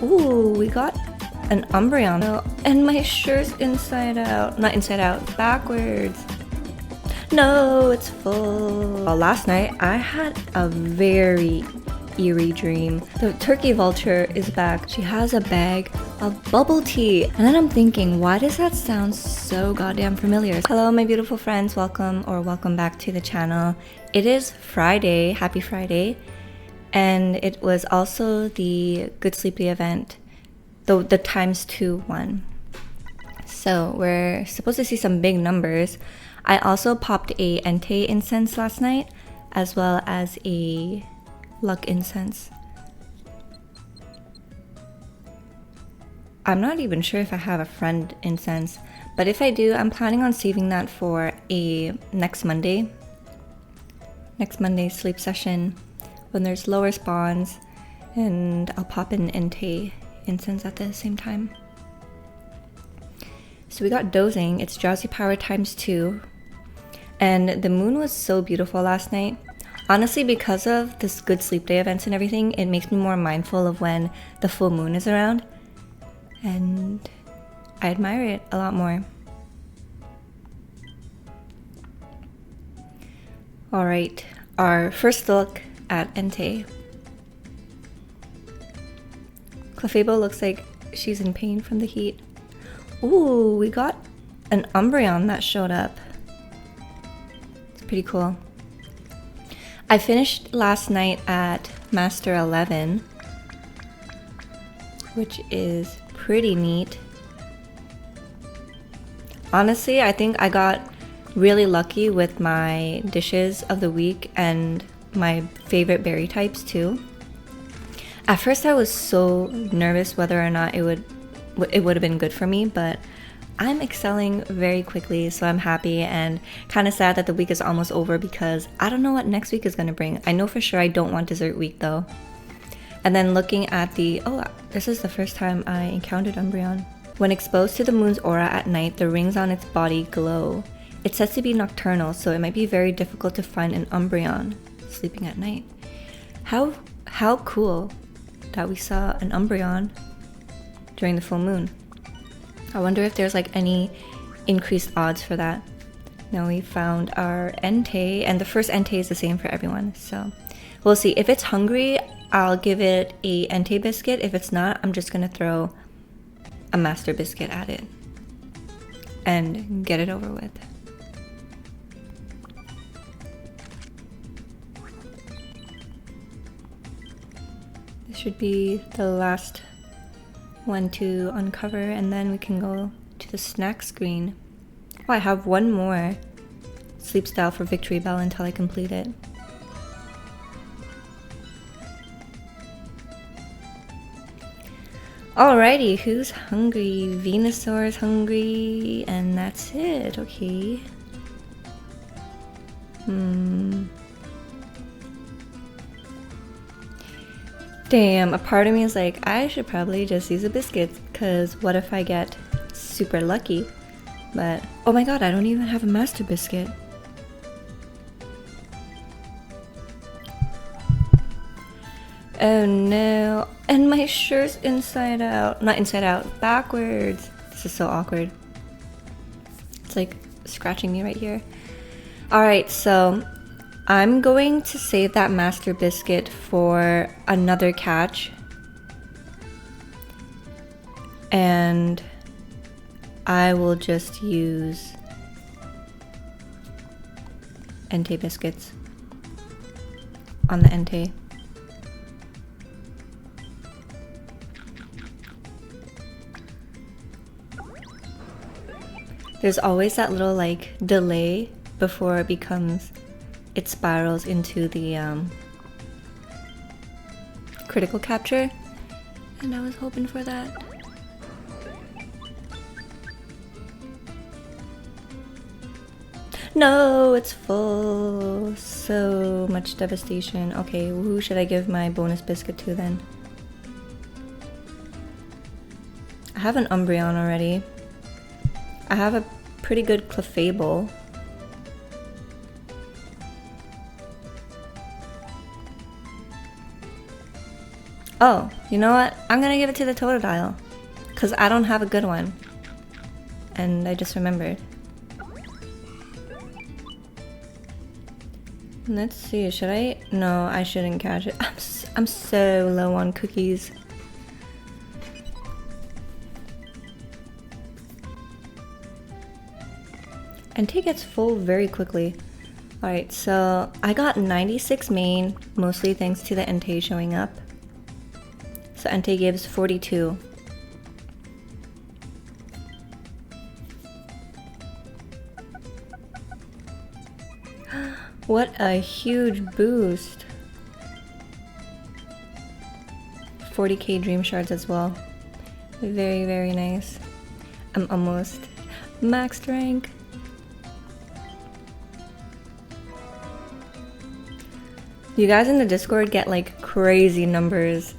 Ooh, we got an Umbreon. And my shirt's inside out. Not inside out, backwards. No, it's full. Last night, I had a very eerie dream. The turkey vulture is back. She has a bag of bubble tea. And then I'm thinking, why does that sound so goddamn familiar? Hello, my beautiful friends. Welcome back to the channel. It is Friday. Happy Friday. And it was also the Good Sleepy event. The ×2 one. So we're supposed to see some big numbers. I also popped a Entei incense last night, as well as a luck incense. I'm not even sure if I have a friend incense, but if I do, I'm planning on saving that for a next Monday sleep session when there's lower spawns, and I'll pop an Entei incense at the same time. So we got dozing. It's drowsy power ×2. And the moon was so beautiful last night. Honestly, because of this Good Sleep Day events and everything, it makes me more mindful of when the full moon is around. And I admire it a lot more. Alright, our first look at Entei. Clefable looks like she's in pain from the heat. Ooh, we got an Umbreon that showed up. It's pretty cool. I finished last night at Master 11, which is pretty neat. Honestly, I think I got really lucky with my dishes of the week and my favorite berry types too. At first I was so nervous whether or not it would have been good for me, but I'm excelling very quickly, so I'm happy and kind of sad that the week is almost over because I don't know what next week is going to bring. I know for sure I don't want dessert week though. And then looking at this is the first time I encountered Umbreon. When exposed to the moon's aura at night, the rings on its body glow. It's said to be nocturnal, so it might be very difficult to find an Umbreon sleeping at night. How cool that we saw an Umbreon during the full moon. I wonder if there's like any increased odds for that. Now we found our Entei, and the first Entei is the same for everyone, so we'll see. If it's hungry, I'll give it a Entei biscuit. If it's not, I'm just gonna throw a master biscuit at it and get it over with. This should be the last one to uncover, and then we can go to the snack screen. Oh, I have one more sleep style for Victory Bell until I complete it. Alrighty, who's hungry? Venusaur's hungry, and that's it. Okay. Damn, a part of me is like, I should probably just use a biscuit, because what if I get super lucky? But, oh my god, I don't even have a master biscuit. Oh no, and my shirt's inside out. Not inside out, backwards. This is so awkward. It's like scratching me right here. Alright, so I'm going to save that master biscuit for another catch. And I will just use Entei biscuits on the Entei. There's always that little like delay before it spirals into the critical capture, and I was hoping for that. No, it's full. So much devastation. Okay, who should I give my bonus biscuit to then? I have an Umbreon already. I have a pretty good Clefable. Oh, you know what? I'm gonna give it to the Totodile. Because I don't have a good one. And I just remembered. Let's see, should I? No, I shouldn't catch it. I'm so low on cookies. Entei gets full very quickly. Alright, so I got 96 main, mostly thanks to the Entei showing up. So Entei gives 42. What a huge boost. 40k dream shards as well. Very, very nice. I'm almost maxed rank. You guys in the Discord get like crazy numbers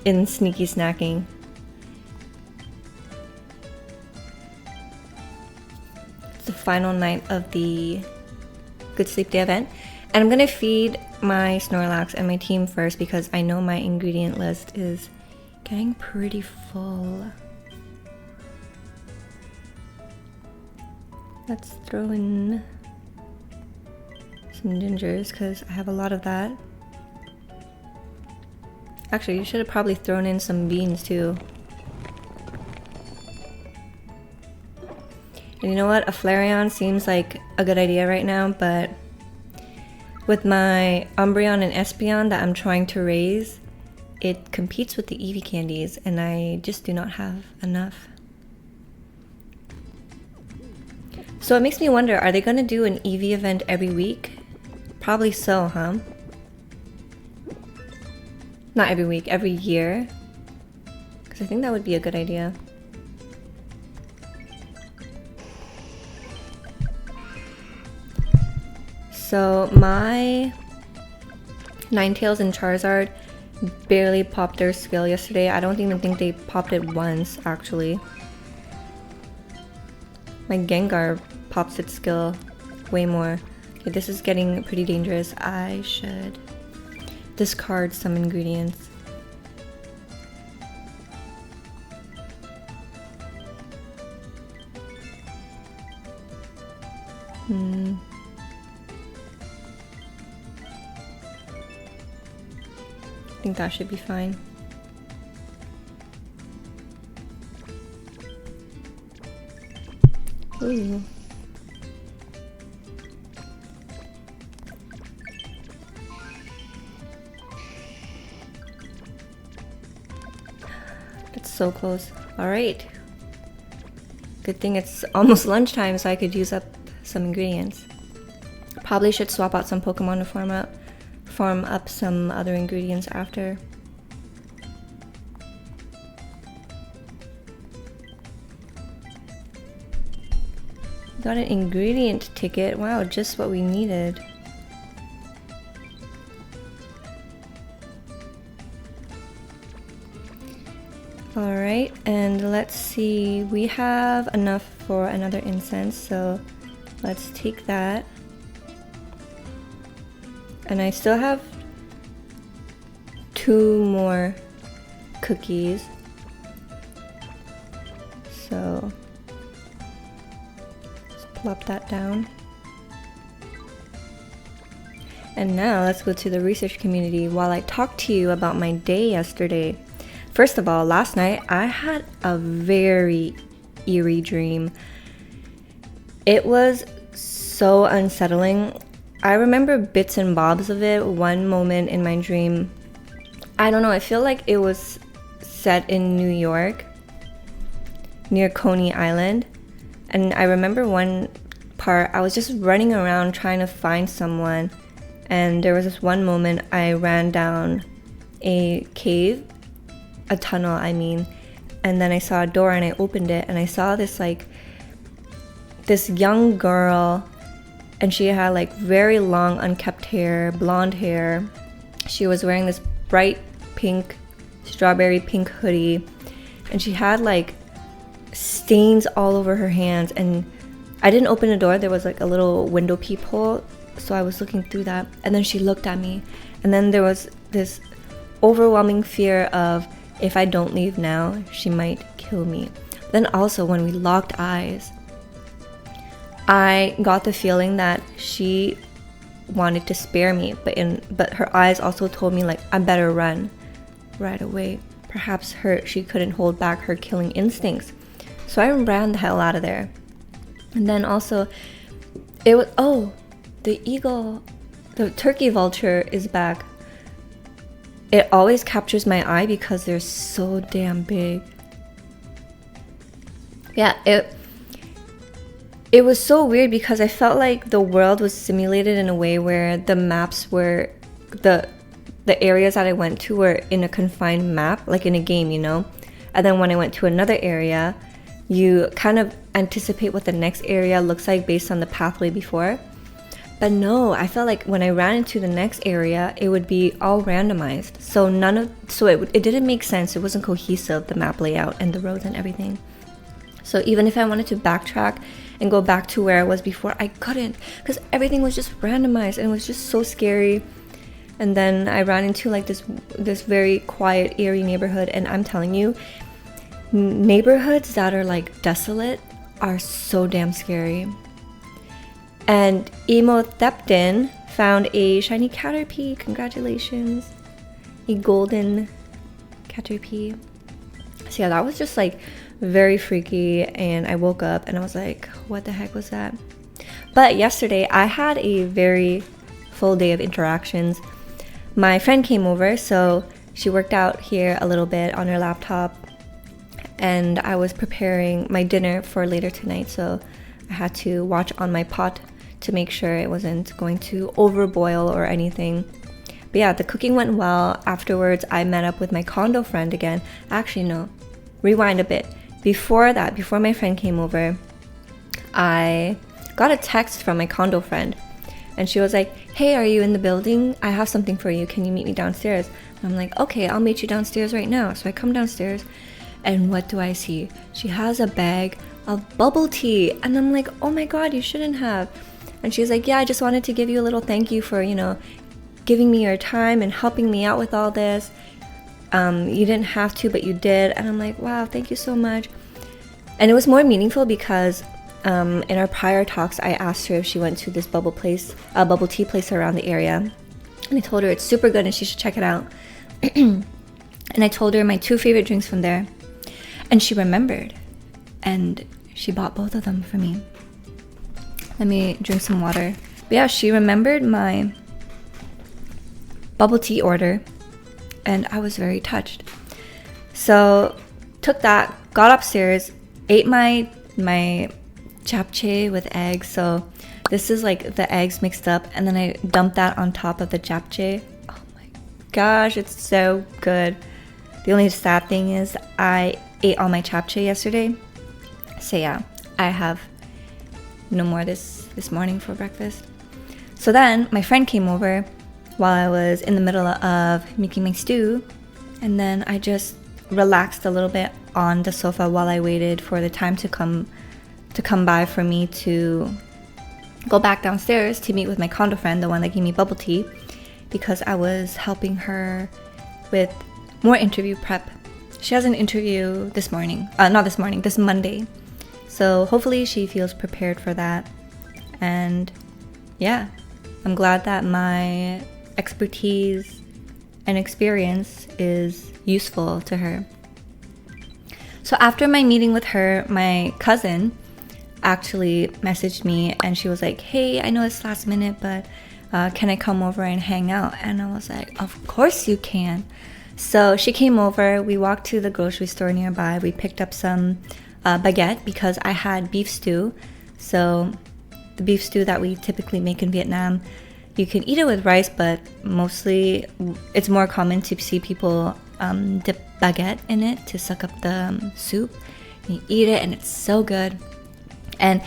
in sneaky snacking. It's the final night of the Good Sleep Day event, and I'm gonna feed my Snorlax and my team first because I know my ingredient list is getting pretty full. Let's throw in some gingers because I have a lot of that. Actually, you should have probably thrown in some beans too. And you know what? A Flareon seems like a good idea right now, but with my Umbreon and Espeon that I'm trying to raise, it competes with the Eevee candies, and I just do not have enough. So it makes me wonder, are they going to do an Eevee event every week? Probably so, huh? Not every week, every year. Because I think that would be a good idea. So my Ninetales and Charizard barely popped their skill yesterday. I don't even think they popped it once, actually. My Gengar pops its skill way more. Okay, this is getting pretty dangerous. I should discard some ingredients. I think that should be fine. Ooh. It's so close. Alright. Good thing it's almost lunchtime so I could use up some ingredients. Probably should swap out some Pokemon to farm up some other ingredients after. Got an ingredient ticket. Wow, just what we needed. Alright, and let's see. We have enough for another incense, so let's take that. And I still have 2 more cookies. So let's plop that down. And now let's go to the research community while I talk to you about my day yesterday. First of all, last night I had a very eerie dream. It was so unsettling. I remember bits and bobs of it. One moment in my dream, I don't know, I feel like it was set in New York, near Coney Island. And I remember one part, I was just running around trying to find someone. And there was this one moment I ran down a cave, a tunnel, I mean. And then I saw a door and I opened it and I saw this this young girl. And she had like very long unkept hair, blonde hair. She was wearing this bright pink, strawberry pink hoodie. And she had like stains all over her hands. And I didn't open the door. There was like a little window peephole. So I was looking through that. And then she looked at me. And then there was this overwhelming fear of if I don't leave now, she might kill me. Then also when we locked eyes, I got the feeling that she wanted to spare me, but her eyes also told me like I better run right away. Perhaps she couldn't hold back her killing instincts. So I ran the hell out of there. And then also it was the turkey vulture is back. It always captures my eye because they're so damn big. Yeah, it was so weird because I felt like the world was simulated in a way where the maps were the areas that I went to were in a confined map, like in a game, you know? And then when I went to another area, you kind of anticipate what the next area looks like based on the pathway before. But no, I felt like when I ran into the next area, it would be all randomized. So it didn't make sense. It wasn't cohesive, the map layout and the roads and everything. So even if I wanted to backtrack and go back to where I was before, I couldn't because everything was just randomized and it was just so scary. And then I ran into like this very quiet, eerie neighborhood, and I'm telling you, neighborhoods that are like desolate are so damn scary. And Emotheptin found a shiny Caterpie. Congratulations. A golden Caterpie. So yeah, that was just like very freaky, and I woke up and I was like, what the heck was that? But yesterday I had a very full day of interactions. My friend came over, so she worked out here a little bit on her laptop, and I was preparing my dinner for later tonight, so I had to watch on my pot to make sure it wasn't going to overboil or anything. But yeah, the cooking went well. Afterwards, I met up with my condo friend again. Actually, no, rewind a bit. Before that, before my friend came over, I got a text from my condo friend, and she was like, hey, are you in the building? I have something for you. Can you meet me downstairs? And I'm like, okay, I'll meet you downstairs right now. So I come downstairs, and what do I see? She has a bag of bubble tea, and I'm like, oh my god, you shouldn't have. And she's like, yeah, I just wanted to give you a little thank you for, giving me your time and helping me out with all this. You didn't have to, but you did. And I'm like, wow, thank you so much. And it was more meaningful because in our prior talks, I asked her if she went to this bubble tea place around the area. And I told her it's super good and she should check it out. And I told her my 2 favorite drinks from there. And she remembered. And she bought both of them for me. Let me drink some water. But yeah, she remembered my bubble tea order, and I was very touched. So took that, got upstairs, ate my japchae with eggs. So this is like the eggs mixed up, and then I dumped that on top of the japchae. Oh my gosh, it's so good. The only sad thing is I ate all my japchae yesterday. So yeah, I have no more this morning for breakfast. So then my friend came over while I was in the middle of making my stew, and then I just relaxed a little bit on the sofa while I waited for the time to come by for me to go back downstairs to meet with my condo friend, the one that gave me bubble tea, because I was helping her with more interview prep. She has an interview this Monday. So hopefully she feels prepared for that. And yeah, I'm glad that my expertise and experience is useful to her. So after my meeting with her, my cousin actually messaged me and she was like, hey, I know it's last minute, but can I come over and hang out? And I was like, of course you can. So she came over, we walked to the grocery store nearby, we picked up some baguette because I had beef stew. So the beef stew that we typically make in Vietnam, you can eat it with rice, but mostly it's more common to see people dip baguette in it to suck up the soup. And you eat it and it's so good. And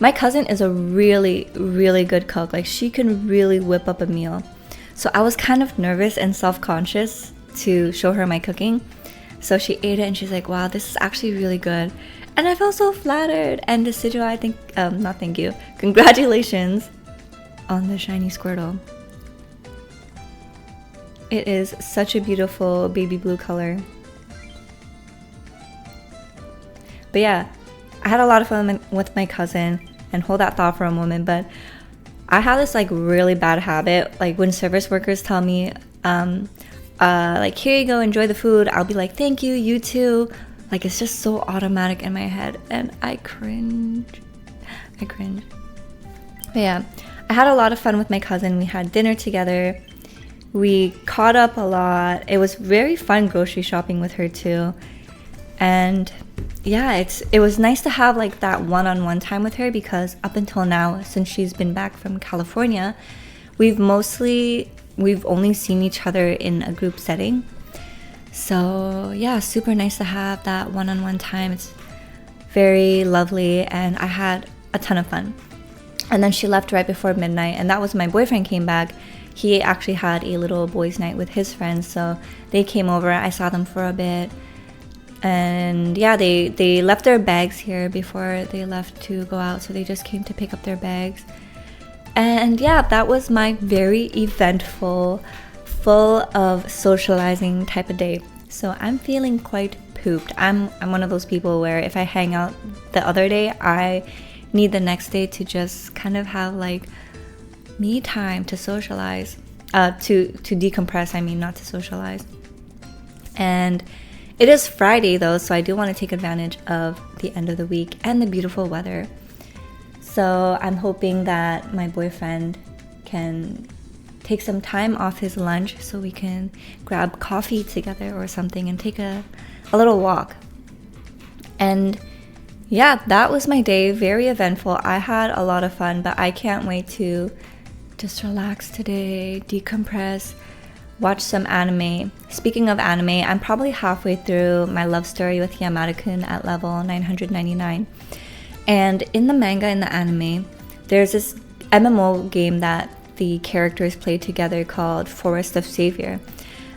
my cousin is a really, really good cook. Like, she can really whip up a meal. So I was kind of nervous and self-conscious to show her my cooking. So she ate it and she's like, wow, this is actually really good. And I felt so flattered. And Decidua, I think, not thank you. Congratulations on the shiny Squirtle. It is such a beautiful baby blue color. But yeah, I had a lot of fun with my cousin, and hold that thought for a moment, but I have this like really bad habit, like when service workers tell me, like, here you go, enjoy the food, I'll be like, thank you, you too. Like, it's just so automatic in my head, and I cringe. But yeah, I had a lot of fun with my cousin. We had dinner together. We caught up a lot. It was very fun grocery shopping with her too. And yeah, it was nice to have like that one-on-one time with her, because up until now, since she's been back from California, we've only seen each other in a group setting. So yeah, super nice to have that one-on-one time. It's very lovely, and I had a ton of fun. And then she left right before midnight, and that was my boyfriend came back. He actually had a little boys' night with his friends, so they came over. I saw them for a bit. And yeah, they left their bags here before they left to go out, so they just came to pick up their bags. And yeah, that was my very eventful, full of socializing type of day. So I'm feeling quite pooped. I'm one of those people where if I hang out the other day, I need the next day to just kind of have like me time to socialize, to decompress, I mean, not to socialize. And it is Friday though, so I do want to take advantage of the end of the week and the beautiful weather. So I'm hoping that my boyfriend can take some time off his lunch so we can grab coffee together or something and take a little walk. And yeah, that was my day. Very eventful. I had a lot of fun, but I can't wait to just relax today, decompress, watch some anime. Speaking of anime, I'm probably halfway through my love story with Yamada-kun at level 999. And in the manga and the anime, there's this MMO game that the characters play together called Forest of Savior.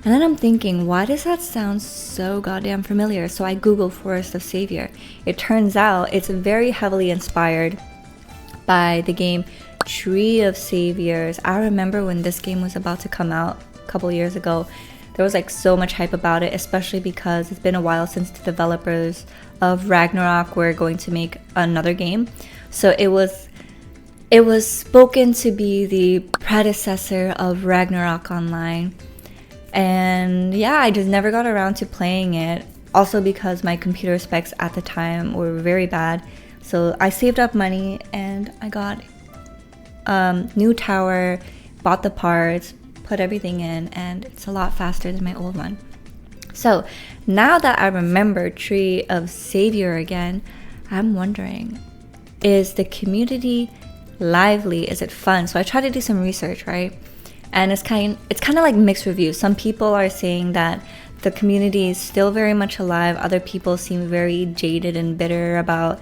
And then I'm thinking, why does that sound so goddamn familiar? So I Googled Forest of Savior. It turns out it's very heavily inspired by the game Tree of Saviors. I remember when this game was about to come out a couple years ago, there was like so much hype about it, especially because it's been a while since the developers of Ragnarok were going to make another game. So it was spoken to be the predecessor of Ragnarok Online. And yeah, I just never got around to playing it. Also because my computer specs at the time were very bad. So I saved up money and I got new tower, bought the parts, put everything in, and it's a lot faster than my old one. So now that I remember Tree of Savior again, I'm wondering, is the community lively? Is it fun? So I tried to do some research, right? And it's kind of like mixed reviews. Some people are saying that the community is still very much alive. Other people seem very jaded and bitter about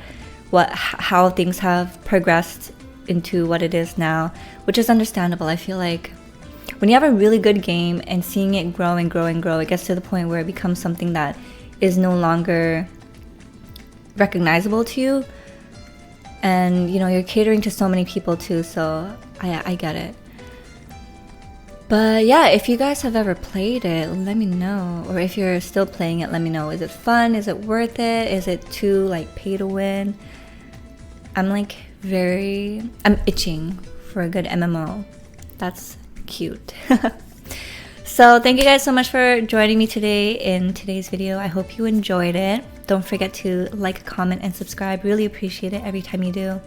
how things have progressed into what it is now, which is understandable. I feel like when you have a really good game and seeing it grow and grow and grow, it gets to the point where it becomes something that is no longer recognizable to you. And you know, you're catering to so many people too, so I get it. But yeah, if you guys have ever played it, let me know. Or if you're still playing it, let me know. Is it fun? Is it worth it? Is it too like pay to win? I'm itching for a good MMO. That's cute. So thank you guys so much for joining me today in today's video. I hope you enjoyed it. Don't forget to like, comment, and subscribe. Really appreciate it every time you do.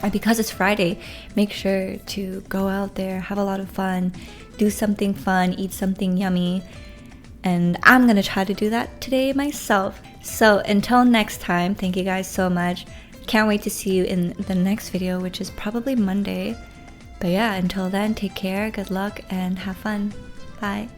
And because it's Friday, make sure to go out there, have a lot of fun, do something fun, eat something yummy. And I'm gonna try to do that today myself. So until next time, thank you guys so much. Can't wait to see you in the next video, which is probably Monday. But yeah, until then, take care, good luck, and have fun. Bye.